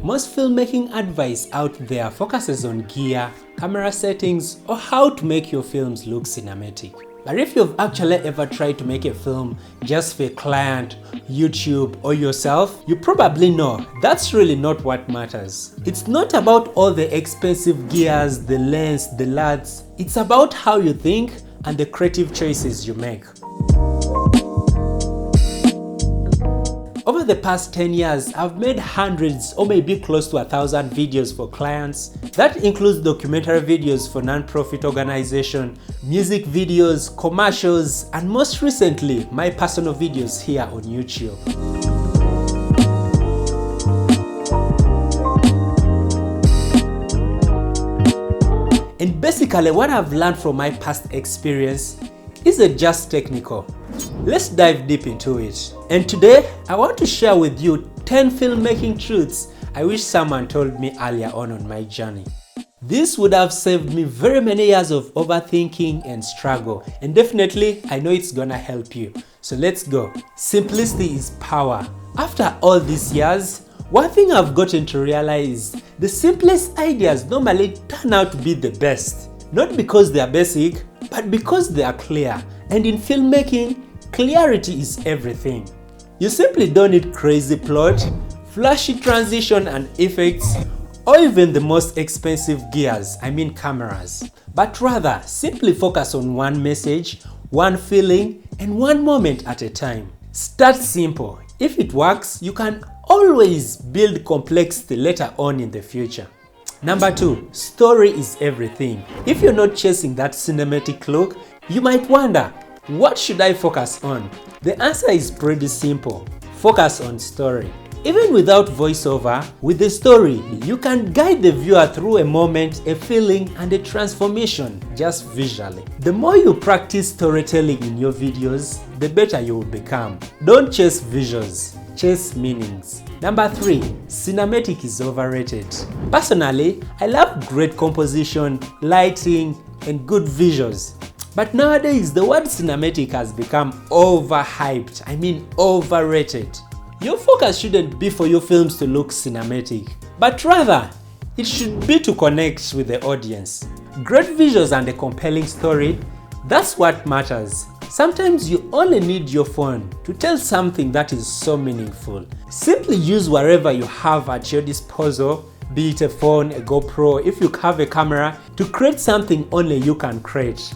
Most filmmaking advice out there focuses on gear, camera settings, or how to make your films look cinematic. But if you've actually ever tried to make a film just for a client, YouTube, or yourself, you probably know that's really not what matters. It's not about all the expensive gears, the lens, the LUTs. It's about how you think and the creative choices you make. Over the past 10 years, I've made hundreds or maybe close to 1,000 videos for clients. That includes documentary videos for non-profit organizations, music videos, commercials, and most recently, my personal videos here on YouTube. And basically, what I've learned from my past experience isn't just technical. Let's dive deep into it. And today, I want to share with you 10 filmmaking truths I wish someone told me earlier on my journey. This would have saved me very many years of overthinking and struggle, and definitely I know it's gonna help you. So let's go. Simplicity is power. After all these years, one thing I've gotten to realize, the simplest ideas normally turn out to be the best. Not because they are basic, but because they are clear. And in filmmaking, clarity is everything. You simply don't need crazy plot, flashy transition and effects, or even the most expensive gears, cameras. But rather, simply focus on one message, one feeling, and one moment at a time. Start simple. If it works, you can always build complexity later on in the future. Number 2, story is everything. If you're not chasing that cinematic look, you might wonder, what should I focus on? The answer is pretty simple. Focus on story. Even without voiceover, with the story, you can guide the viewer through a moment, a feeling, and a transformation just visually. The more you practice storytelling in your videos, the better you will become. Don't chase visuals, chase meanings. Number 3, cinematic is overrated. Personally, I love great composition, lighting, and good visuals. But nowadays, the word cinematic has become overhyped, overrated. Your focus shouldn't be for your films to look cinematic, but rather, it should be to connect with the audience. Great visuals and a compelling story, that's what matters. Sometimes you only need your phone to tell something that is so meaningful. Simply use whatever you have at your disposal, be it a phone, a GoPro, if you have a camera, to create something only you can create.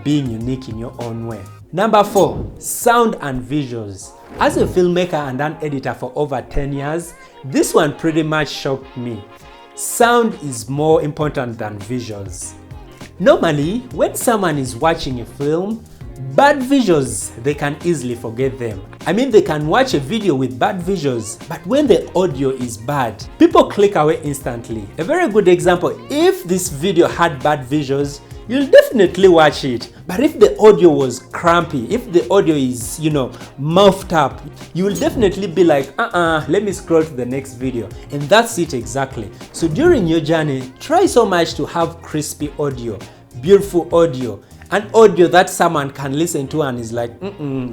Being unique in your own way. Number 4, sound and visuals. As a filmmaker and an editor for over 10 years, this one pretty much shocked me. Sound is more important than visuals. Normally, when someone is watching a film, bad visuals, they can easily forget them. They can watch a video with bad visuals, but when the audio is bad, people click away instantly. A very good example, if this video had bad visuals, you'll definitely watch it. But if the audio was crampy, if the audio is, mouthed up, you will definitely be like, let me scroll to the next video. And that's it exactly. So during your journey, try so much to have crispy audio, beautiful audio, an audio that someone can listen to and is like,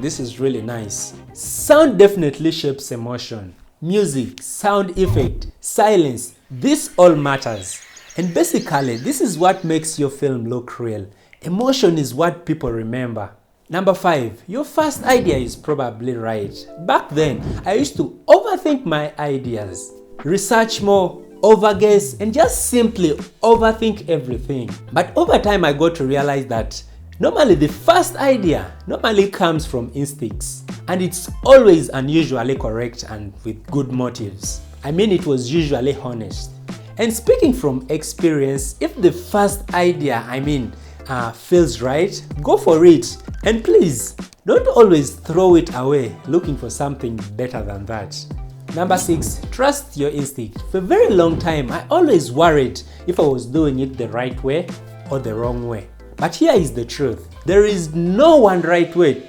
this is really nice. Sound definitely shapes emotion. Music, sound effect, silence, this all matters. And basically, this is what makes your film look real. Emotion is what people remember. Number 5, your first idea is probably right. Back then, I used to overthink my ideas, research more, overguess, and just simply overthink everything. But over time, I got to realize that normally the first idea comes from instincts, and it's always unusually correct and with good motives. It was usually honest. And speaking from experience, if the first idea, feels right, go for it. And please, don't always throw it away looking for something better than that. Number 6, trust your instinct. For a very long time, I always worried if I was doing it the right way or the wrong way. But here is the truth. There is no one right way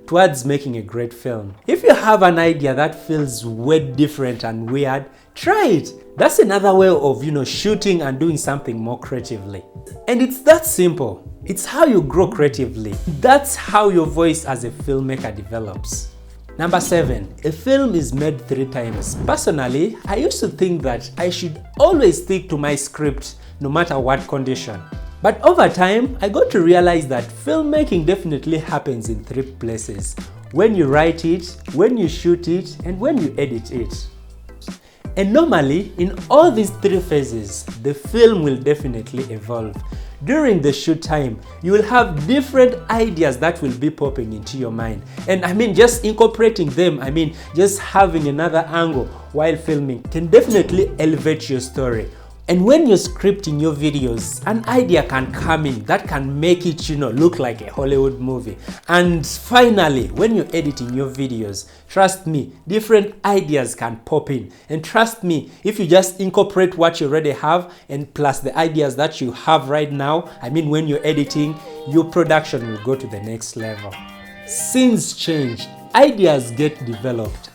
towards making a great film. If you have an idea that feels way different and weird, try it. That's another way of, shooting and doing something more creatively. And it's that simple. It's how you grow creatively. That's how your voice as a filmmaker develops. Number 7, a film is made 3 times. Personally, I used to think that I should always stick to my script no matter what condition. But over time, I got to realize that filmmaking definitely happens in 3 places: when you write it, when you shoot it, and when you edit it. And normally, in all these 3 phases, the film will definitely evolve. During the shoot time, you will have different ideas that will be popping into your mind. And just incorporating them, just having another angle while filming can definitely elevate your story. And when you're scripting your videos, an idea can come in that can make it, look like a Hollywood movie. And finally, when you're editing your videos, trust me, different ideas can pop in. And trust me, if you just incorporate what you already have and plus the ideas that you have right now, when you're editing, your production will go to the next level. Scenes change, ideas get developed.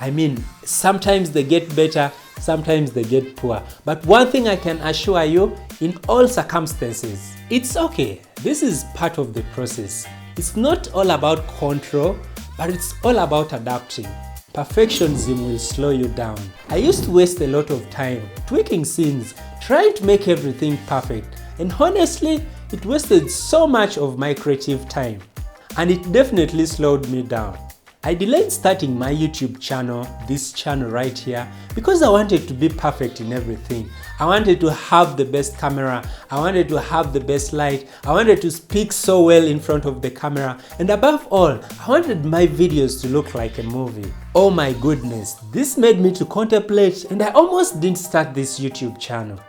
Sometimes they get better, sometimes they get poor. But one thing I can assure you, in all circumstances, it's okay. This is part of the process. It's not all about control, but it's all about adapting. Perfectionism will slow you down. I used to waste a lot of time tweaking scenes, trying to make everything perfect. And honestly, it wasted so much of my creative time. And it definitely slowed me down. I delayed starting my YouTube channel, this channel right here, because I wanted to be perfect in everything. I wanted to have the best camera, I wanted to have the best light, I wanted to speak so well in front of the camera, and above all, I wanted my videos to look like a movie. Oh my goodness, this made me to contemplate, and I almost didn't start this YouTube channel.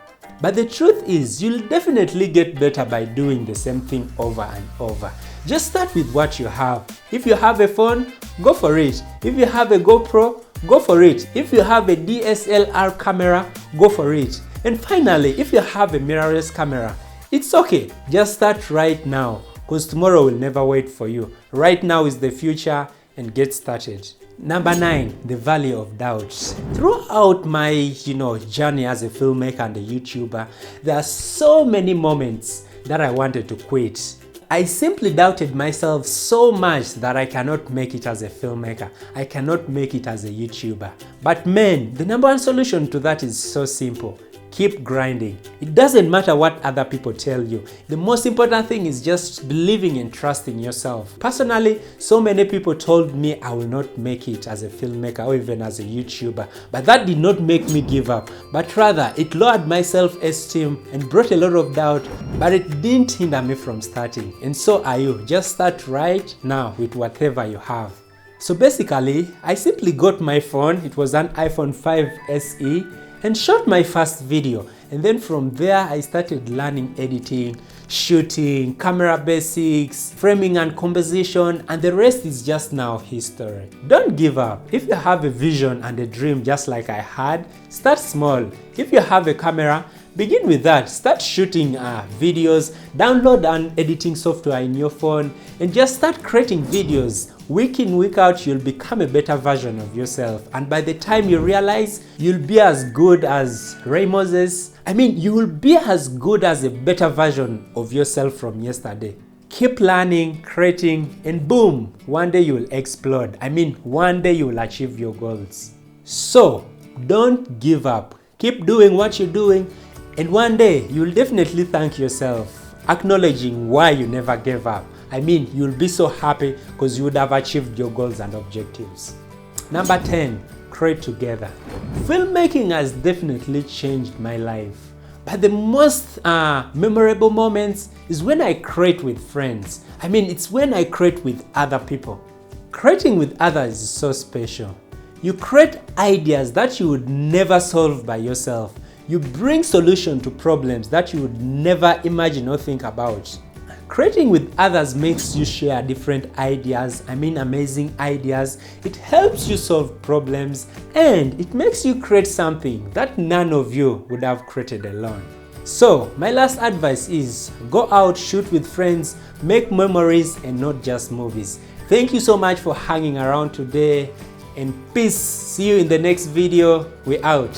But the truth is, you'll definitely get better by doing the same thing over and over. Just start with what you have. If you have a phone, go for it. If you have a GoPro, go for it. If you have a DSLR camera, go for it. And finally, if you have a mirrorless camera, it's okay. Just start right now, because tomorrow will never wait for you. Right now is the future, and get started. Number 9, the valley of doubts. Throughout my, journey as a filmmaker and a YouTuber, there are so many moments that I wanted to quit. I simply doubted myself so much that I cannot make it as a filmmaker. I cannot make it as a YouTuber. But man, the number 1 solution to that is so simple. Keep grinding. It doesn't matter what other people tell you. The most important thing is just believing and trusting yourself. Personally, so many people told me I will not make it as a filmmaker or even as a YouTuber. But that did not make me give up. But rather, it lowered my self-esteem and brought a lot of doubt. But it didn't hinder me from starting. And so are you. Just start right now with whatever you have. So basically, I simply got my phone. It was an iPhone 5 SE. And shot my first video, and then from there I started learning editing, shooting, camera basics, framing and composition, and the rest is just now history. Don't give up. If you have a vision and a dream just like I had, start small. If you have a camera, begin with that. Start shooting videos, download an editing software in your phone, and just start creating videos. Week in, week out, you'll become a better version of yourself. And by the time you realize, you'll be as good as Ray Moses. You will be as good as a better version of yourself from yesterday. Keep learning, creating, and boom, one day you'll explode. One day you'll achieve your goals. So, don't give up. Keep doing what you're doing, and one day you'll definitely thank yourself, acknowledging why you never gave up. You'll be so happy because you would have achieved your goals and objectives. Number 10, create together. Filmmaking has definitely changed my life. But the most memorable moments is when I create with friends. It's when I create with other people. Creating with others is so special. You create ideas that you would never solve by yourself. You bring solutions to problems that you would never imagine or think about. Creating with others makes you share different ideas, amazing ideas. It helps you solve problems, and it makes you create something that none of you would have created alone. So, my last advice is go out, shoot with friends, make memories and not just movies. Thank you so much for hanging around today, and peace. See you in the next video. We're out.